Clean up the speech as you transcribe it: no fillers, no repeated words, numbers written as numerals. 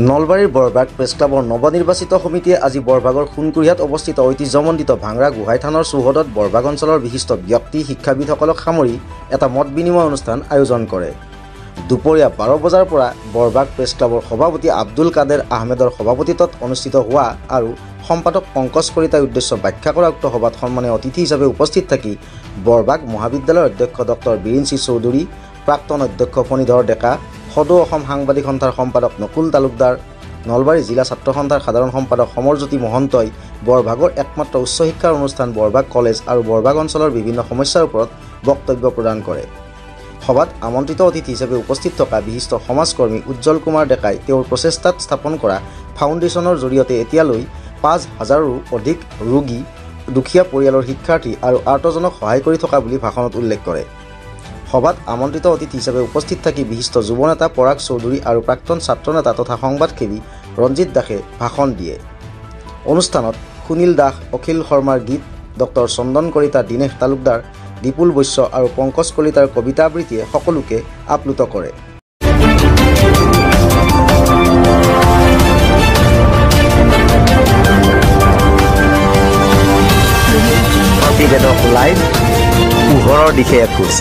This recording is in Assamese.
নলবাৰীৰ বৰবাগ প্ৰেছ ক্লাবৰ নৱনিৰ্বাচিত সমিতিয়ে আজি বৰবাগৰ সোণকুৰিয়াত অৱস্থিত ঐতিহ্যমণ্ডিত ভাংৰা গোহাঁই থানৰ চৌহদত বৰবাগ অঞ্চলৰ বিশিষ্ট ব্যক্তি শিক্ষাবিদসকলক সামৰি এটা মত বিনিময় অনুষ্ঠান আয়োজন কৰে। দুপৰীয়া 12 বজাৰ পৰা বৰবাগ প্ৰেছ ক্লাবৰ সভাপতি আব্দুল কাদেৰ আহমেদৰ সভাপতিত্বত অনুষ্ঠিত হোৱা আৰু সম্পাদক পংকজ কলিতাৰ উদ্দেশ্য ব্যাখ্যা কৰা উক্ত সভাত সন্মানীয় অতিথি হিচাপে উপস্থিত থাকি বৰবাগ মহাবিদ্যালয়ৰ অধ্যক্ষ ডক্টৰ বীৰেন সিং চৌধুৰী, প্ৰাক্তন অধ্যক্ষ ফণীধৰ ডেকা, সদৌ অসম সাংবাদিক সন্থাৰ সম্পাদক নকুল তালুকদাৰ, নলবাৰী জিলা ছাত্ৰ সন্থাৰ সাধাৰণ সম্পাদক সমৰজ্যোতি মহন্তই বৰবাগৰ একমাত্ৰ উচ্চ শিক্ষাৰ অনুষ্ঠান বৰবাগ কলেজ আৰু বৰবাগ অঞ্চলৰ বিভিন্ন সমস্যাৰ ওপৰত বক্তব্য প্ৰদান কৰে। সভাত আমন্ত্ৰিত অতিথি হিচাপে উপস্থিত থকা বিশিষ্ট সমাজকৰ্মী উজ্জ্বল কুমাৰ ডেকাই তেওঁৰ প্ৰচেষ্টাত স্থাপন কৰা ফাউণ্ডেশ্যনৰ জৰিয়তে এতিয়ালৈ 5,000ৰো অধিক ৰোগী, দুখীয়া পৰিয়ালৰ শিক্ষাৰ্থী আৰু আৰ্তজনক সহায় কৰি থকা বুলি ভাষণত উল্লেখ কৰে। সভাত আমন্ত্ৰিত অতিথি হিচাপে উপস্থিত থাকি বিশিষ্ট যুৱনেতা পৰাগ চৌধুৰী আৰু প্ৰাক্তন ছাত্ৰনেতা তথা সংবাদসেৱী ৰঞ্জিত দাসে ভাষণ দিয়ে। অনুষ্ঠানত সুনীল দাস, অখিল শৰ্মাৰ গীত, ডক্টৰ চন্দন কলিতা, দীনেশ তালুকদাৰ, বিপুল বৈশ্য আৰু পংকজ কলিতাৰ কবিতা আবৃত্তিয়ে সকলোকে আপ্লুত কৰে। প্ৰতিবেদক লাইভ, পোহৰৰ দিশে এখোজ।